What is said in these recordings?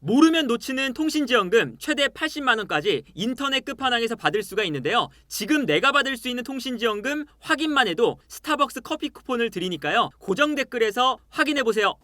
모르면 놓치는 통신지원금 최대 80만 원까지 인터넷 끝판왕에서 받을 수가 있는데요. 지금 내가 받을 수 있는 통신지원금 확인만 해도 스타벅스 커피 쿠폰을 드리니까요. 고정 댓글에서 확인해보세요.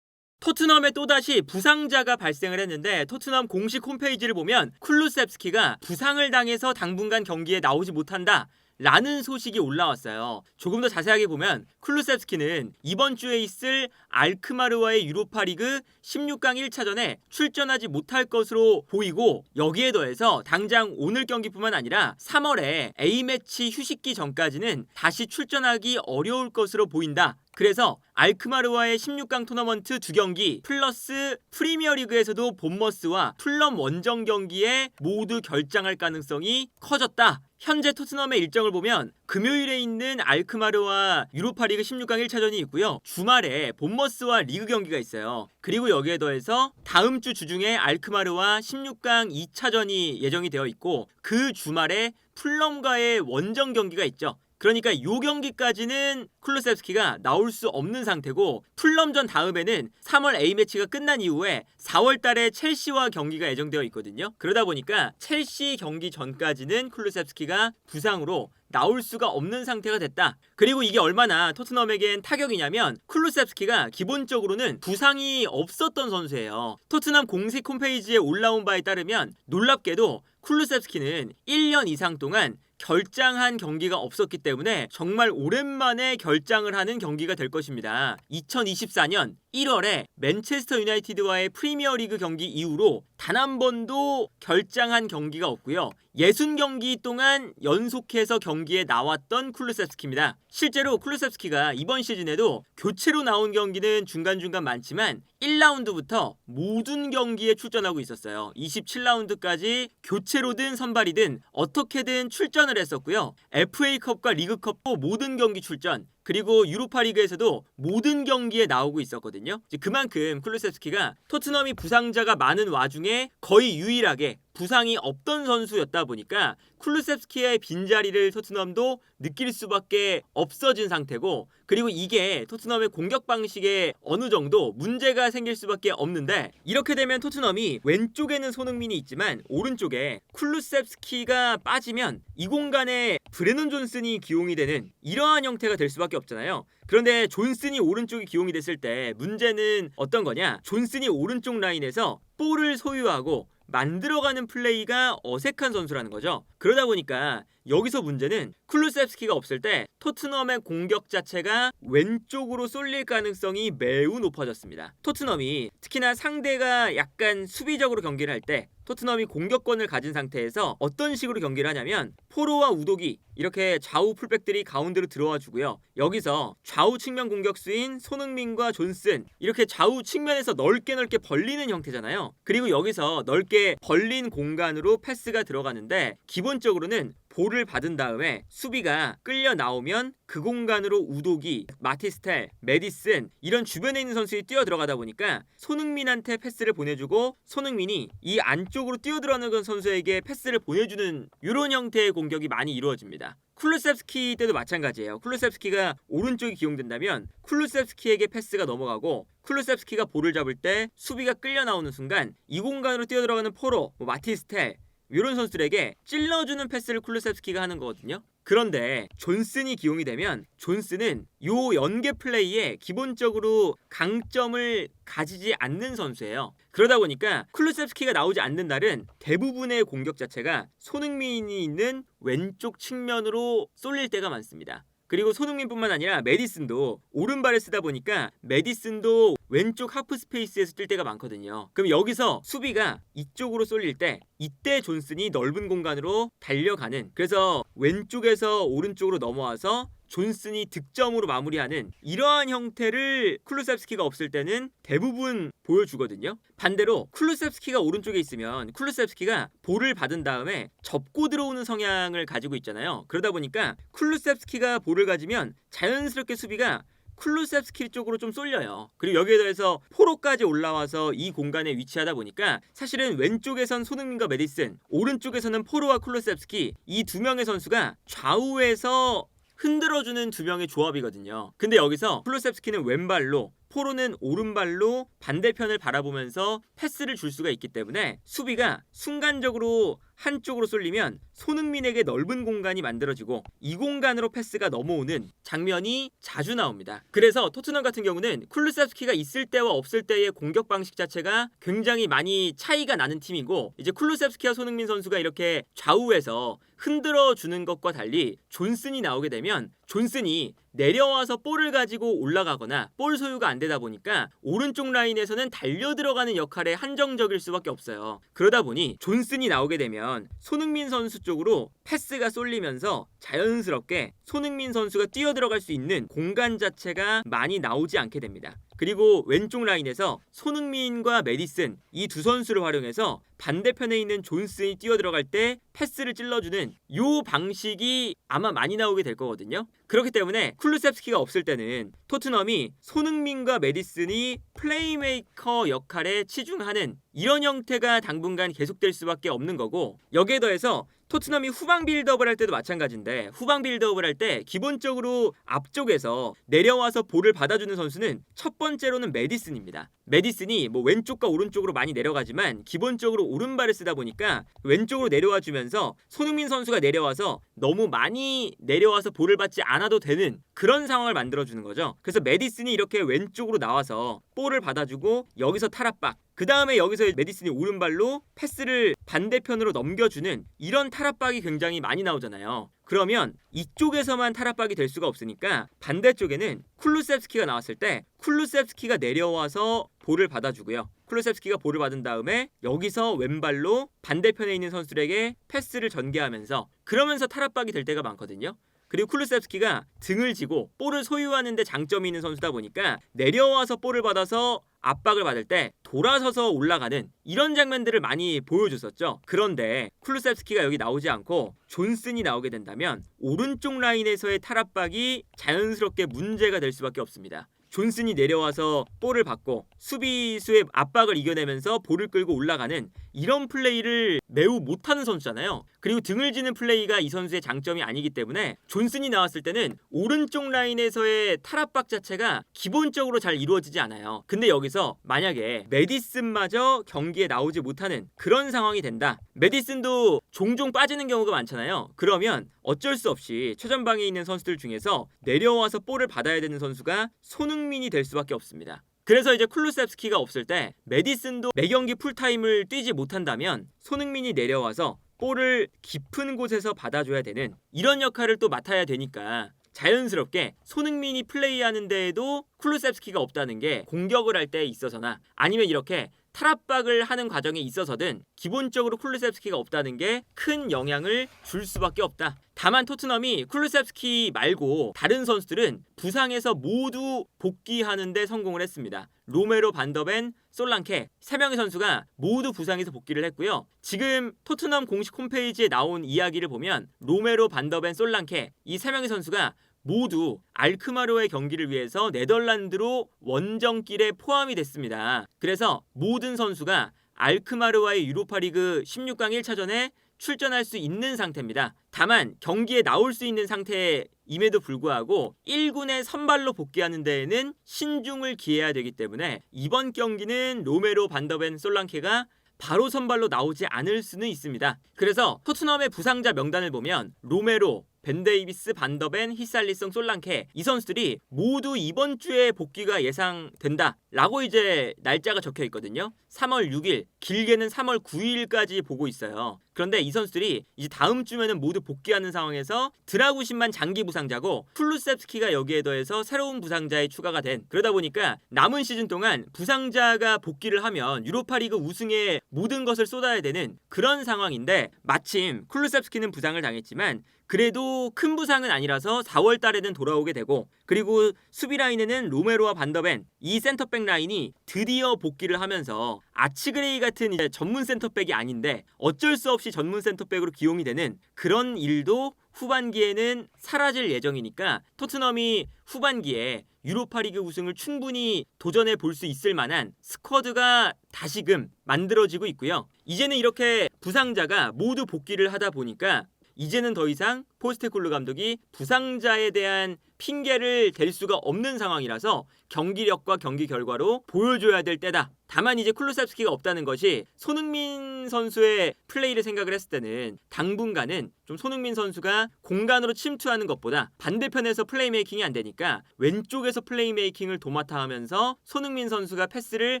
토트넘에 또다시 부상자가 발생을 했는데 토트넘 공식 홈페이지를 보면 쿨루셉스키가 부상을 당해서 당분간 경기에 나오지 못한다 라는 소식이 올라왔어요. 조금 더 자세하게 보면 쿨루셉스키는 이번 주에 있을 알크마르와의 유로파리그 16강 1차전에 출전하지 못할 것으로 보이고, 여기에 더해서 당장 오늘 경기뿐만 아니라 3월에 A매치 휴식기 전까지는 다시 출전하기 어려울 것으로 보인다. 그래서 알크마르와의 16강 토너먼트 2경기 플러스 프리미어리그에서도 본머스와 풀럼 원정 경기에 모두 결장할 가능성이 커졌다. 현재 토트넘의 일정을 보면 금요일에 있는 알크마르와 유로파리그 16강 1차전이 있고요. 주말에 본머스와 리그 경기가 있어요. 그리고 여기에 더해서 다음 주 주중에 알크마르와 16강 2차전이 예정이 되어 있고, 그 주말에 풀럼과의 원정 경기가 있죠. 그러니까 이 경기까지는 쿨루셉스키가 나올 수 없는 상태고, 풀럼전 다음에는 3월 A매치가 끝난 이후에 4월 달에 첼시와 경기가 예정되어 있거든요. 그러다 보니까 첼시 경기 전까지는 쿨루셉스키가 부상으로 나올 수가 없는 상태가 됐다. 그리고 이게 얼마나 토트넘에겐 타격이냐면 쿨루셉스키가 기본적으로는 부상이 없었던 선수예요. 토트넘 공식 홈페이지에 올라온 바에 따르면 놀랍게도 쿨루셉스키는 1년 이상 동안 결장한 경기가 없었기 때문에 정말 오랜만에 결장을 하는 경기가 될 것입니다. 2024년 1월에 맨체스터 유나이티드와의 프리미어리그 경기 이후로 단 한 번도 결장한 경기가 없고요. 60경기 동안 연속해서 경기에 나왔던 쿨루셉스키입니다. 실제로 쿨루셉스키가 이번 시즌에도 교체로 나온 경기는 중간중간 많지만 1라운드부터 모든 경기에 출전하고 있었어요. 27라운드까지 교체로든 선발이든 어떻게든 출전을 했었고요. FA컵과 리그컵도 모든 경기 출전, 그리고 유로파리그에서도 모든 경기에 나오고 있었거든요. 그만큼 쿨루셉스키가 토트넘이 부상자가 많은 와중에 거의 유일하게 부상이 없던 선수였다 보니까 쿨루셉스키의 빈자리를 토트넘도 느낄 수밖에 없어진 상태고, 그리고 이게 토트넘의 공격 방식에 어느 정도 문제가 생길 수밖에 없는데, 이렇게 되면 토트넘이 왼쪽에는 손흥민이 있지만 오른쪽에 쿨루셉스키가 빠지면 이 공간에 브레넌 존슨이 기용이 되는 이러한 형태가 될 수밖에 없잖아요. 그런데 존슨이 오른쪽에 기용이 됐을 때 문제는 어떤 거냐? 존슨이 오른쪽 라인에서 볼을 소유하고 만들어가는 플레이가 어색한 선수라는 거죠. 그러다 보니까 여기서 문제는 쿨루셉스키가 없을 때 토트넘의 공격 자체가 왼쪽으로 쏠릴 가능성이 매우 높아졌습니다. 토트넘이 특히나 상대가 약간 수비적으로 경기를 할 때 토트넘이 공격권을 가진 상태에서 어떤 식으로 경기를 하냐면 포로와 우독이 이렇게 좌우 풀백들이 가운데로 들어와 주고요. 여기서 좌우 측면 공격수인 손흥민과 존슨 이렇게 좌우 측면에서 넓게 벌리는 형태잖아요. 그리고 여기서 넓게 벌린 공간으로 패스가 들어가는데, 기본적으로는 볼을 받은 다음에 수비가 끌려 나오면 그 공간으로 우독이, 마티스텔, 메디슨 이런 주변에 있는 선수들이 뛰어 들어가다 보니까 손흥민한테 패스를 보내주고 손흥민이 이 안쪽으로 뛰어 들어가는 선수에게 패스를 보내주는 이런 형태의 공격이 많이 이루어집니다. 쿨루셉스키 때도 마찬가지예요. 쿨루셉스키가 오른쪽이 기용된다면 쿨루셉스키에게 패스가 넘어가고, 쿨루셉스키가 볼을 잡을 때 수비가 끌려 나오는 순간 이 공간으로 뛰어 들어가는 포로, 마티스텔 이런 선수들에게 찔러주는 패스를 쿨루셉스키가 하는 거거든요. 그런데 존슨이 기용이 되면 존슨은 요 연계 플레이에 기본적으로 강점을 가지지 않는 선수예요. 그러다 보니까 쿨루셉스키가 나오지 않는 날은 대부분의 공격 자체가 손흥민이 있는 왼쪽 측면으로 쏠릴 때가 많습니다. 그리고 손흥민뿐만 아니라 메디슨도 오른발을 쓰다 보니까 메디슨도 왼쪽 하프 스페이스에서 뛸 때가 많거든요. 그럼 여기서 수비가 이쪽으로 쏠릴 때 이때 존슨이 넓은 공간으로 달려가는, 그래서 왼쪽에서 오른쪽으로 넘어와서 존슨이 득점으로 마무리하는 이러한 형태를 쿨루셉스키가 없을 때는 대부분 보여주거든요. 반대로 쿨루셉스키가 오른쪽에 있으면 쿨루셉스키가 볼을 받은 다음에 접고 들어오는 성향을 가지고 있잖아요. 그러다 보니까 쿨루셉스키가 볼을 가지면 자연스럽게 수비가 쿨루셉스키 쪽으로 좀 쏠려요. 그리고 여기에 더해서 포로까지 올라와서 이 공간에 위치하다 보니까 사실은 왼쪽에선 손흥민과 메디슨, 오른쪽에서는 포로와 쿨루셉스키 이 두 명의 선수가 좌우에서 흔들어주는 두 명의 조합이거든요. 근데 여기서 쿨루셉스키는 왼발로 포로는 오른발로 반대편을 바라보면서 패스를 줄 수가 있기 때문에 수비가 순간적으로 한쪽으로 쏠리면 손흥민에게 넓은 공간이 만들어지고 이 공간으로 패스가 넘어오는 장면이 자주 나옵니다. 그래서 토트넘 같은 경우는 쿨루셉스키가 있을 때와 없을 때의 공격 방식 자체가 굉장히 많이 차이가 나는 팀이고, 이제 쿨루셉스키와 손흥민 선수가 이렇게 좌우에서 흔들어 주는 것과 달리 존슨이 나오게 되면 존슨이 내려와서 볼을 가지고 올라가거나 볼 소유가 안 되다 보니까 오른쪽 라인에서는 달려 들어가는 역할에 한정적일 수밖에 없어요. 그러다 보니 존슨이 나오게 되면 손흥민 선수 쪽으로 패스가 쏠리면서 자연스럽게 손흥민 선수가 뛰어 들어갈 수 있는 공간 자체가 많이 나오지 않게 됩니다. 그리고 왼쪽 라인에서 손흥민과 메디슨 이 두 선수를 활용해서 반대편에 있는 존슨이 뛰어 들어갈 때 패스를 찔러주는 이 방식이 아마 많이 나오게 될 거거든요. 그렇기 때문에 쿨루셉스키가 없을 때는 토트넘이 손흥민과 메디슨이 플레이메이커 역할에 치중하는 이런 형태가 당분간 계속될 수밖에 없는 거고, 여기에 더해서 토트넘이 후방 빌드업을 할 때도 마찬가지인데, 후방 빌드업을 할 때 기본적으로 앞쪽에서 내려와서 볼을 받아주는 선수는 첫 번째로는 메디슨입니다. 메디슨이 뭐 왼쪽과 오른쪽으로 많이 내려가지만 기본적으로 오른발을 쓰다 보니까 왼쪽으로 내려와 주면서 손흥민 선수가 내려와서 너무 많이 내려와서 볼을 받지 않아도 되는 그런 상황을 만들어주는 거죠. 그래서 메디슨이 이렇게 왼쪽으로 나와서 볼을 받아주고 여기서 탈압박, 그 다음에 여기서 메디슨이 오른발로 패스를 반대편으로 넘겨주는 이런 탈압박이 굉장히 많이 나오잖아요. 그러면 이쪽에서만 탈압박이 될 수가 없으니까 반대쪽에는 쿨루셉스키가 나왔을 때 쿨루셉스키가 내려와서 볼을 받아주고요. 쿨루셉스키가 볼을 받은 다음에 여기서 왼발로 반대편에 있는 선수들에게 패스를 전개하면서 그러면서 탈압박이 될 때가 많거든요. 그리고 쿨루셉스키가 등을 지고 볼을 소유하는 데 장점이 있는 선수다 보니까 내려와서 볼을 받아서 압박을 받을 때 돌아서서 올라가는 이런 장면들을 많이 보여줬었죠. 그런데 쿨루셉스키가 여기 나오지 않고 존슨이 나오게 된다면 오른쪽 라인에서의 탈압박이 자연스럽게 문제가 될 수밖에 없습니다. 존슨이 내려와서 볼을 받고 수비수의 압박을 이겨내면서 볼을 끌고 올라가는 이런 플레이를 매우 못하는 선수잖아요. 그리고 등을 지는 플레이가 이 선수의 장점이 아니기 때문에 존슨이 나왔을 때는 오른쪽 라인에서의 탈압박 자체가 기본적으로 잘 이루어지지 않아요. 근데 여기서 만약에 메디슨마저 경기에 나오지 못하는 그런 상황이 된다. 메디슨도 종종 빠지는 경우가 많잖아요. 그러면 어쩔 수 없이 최전방에 있는 선수들 중에서 내려와서 볼을 받아야 되는 선수가 손흥민이 될 수밖에 없습니다. 그래서 이제 쿨루셉스키가 없을 때 메디슨도 매경기 풀타임을 뛰지 못한다면 손흥민이 내려와서 볼을 깊은 곳에서 받아줘야 되는 이런 역할을 또 맡아야 되니까 자연스럽게 손흥민이 플레이하는 데에도 쿨루셉스키가 없다는 게 공격을 할 때 있어서나 아니면 이렇게 탈압박을 하는 과정에 있어서든 기본적으로 쿨루셉스키가 없다는 게 큰 영향을 줄 수밖에 없다. 다만 토트넘이 쿨루셉스키 말고 다른 선수들은 부상에서 모두 복귀하는 데 성공을 했습니다. 로메로, 반더벤, 솔랑케 3명의 선수가 모두 부상에서 복귀를 했고요. 지금 토트넘 공식 홈페이지에 나온 이야기를 보면 로메로, 반더벤, 솔랑케 이 3명의 선수가 모두 알크마르와의 경기를 위해서 네덜란드로 원정길에 포함이 됐습니다. 그래서 모든 선수가 알크마르와의 유로파리그 16강 1차전에 출전할 수 있는 상태입니다. 다만 경기에 나올 수 있는 상태임에도 불구하고 1군에 선발로 복귀하는 데에는 신중을 기해야 되기 때문에 이번 경기는 로메로, 반더벤, 솔랑케가 바로 선발로 나오지 않을 수는 있습니다. 그래서 토트넘의 부상자 명단을 보면 로메로, 벤 데이비스, 반더벤, 히살리송, 솔랑케 이 선수들이 모두 이번 주에 복귀가 예상된다 라고 이제 날짜가 적혀 있거든요. 3월 6일, 길게는 3월 9일까지 보고 있어요. 그런데 이 선수들이 이제 다음 주면은 모두 복귀하는 상황에서 드라구신만 장기 부상자고 쿨루셉스키가 여기에 더해서 새로운 부상자에 추가가 된, 그러다 보니까 남은 시즌 동안 부상자가 복귀를 하면 유로파리그 우승에 모든 것을 쏟아야 되는 그런 상황인데, 마침 쿨루셉스키는 부상을 당했지만 그래도 큰 부상은 아니라서 4월 달에는 돌아오게 되고, 그리고 수비 라인에는 로메로와 반더벤 이 센터백 라인이 드디어 복귀를 하면서 아치그레이 같은 이제 전문 센터백이 아닌데 어쩔 수 없이 전문 센터백으로 기용이 되는 그런 일도 후반기에는 사라질 예정이니까 토트넘이 후반기에 유로파리그 우승을 충분히 도전해 볼 수 있을 만한 스쿼드가 다시금 만들어지고 있고요. 이제는 이렇게 부상자가 모두 복귀를 하다 보니까 이제는 더 이상 포스테코글루 감독이 부상자에 대한 핑계를 댈 수가 없는 상황이라서 경기력과 경기 결과로 보여줘야 될 때다. 다만 이제 쿨루셉스키가 없다는 것이 손흥민 선수의 플레이를 생각을 했을 때는 당분간은 좀 손흥민 선수가 공간으로 침투하는 것보다 반대편에서 플레이메이킹이 안 되니까 왼쪽에서 플레이메이킹을 도맡아 하면서 손흥민 선수가 패스를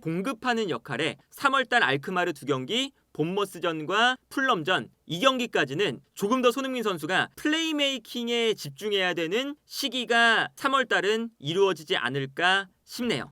공급하는 역할에 3월달 알크마르 2경기, 본머스전과 풀럼전 이 경기까지는 조금 더 손흥민 선수가 플레이메이킹에 집중해야 되는 시기가 3월달은 이루어지지 않을까 싶네요.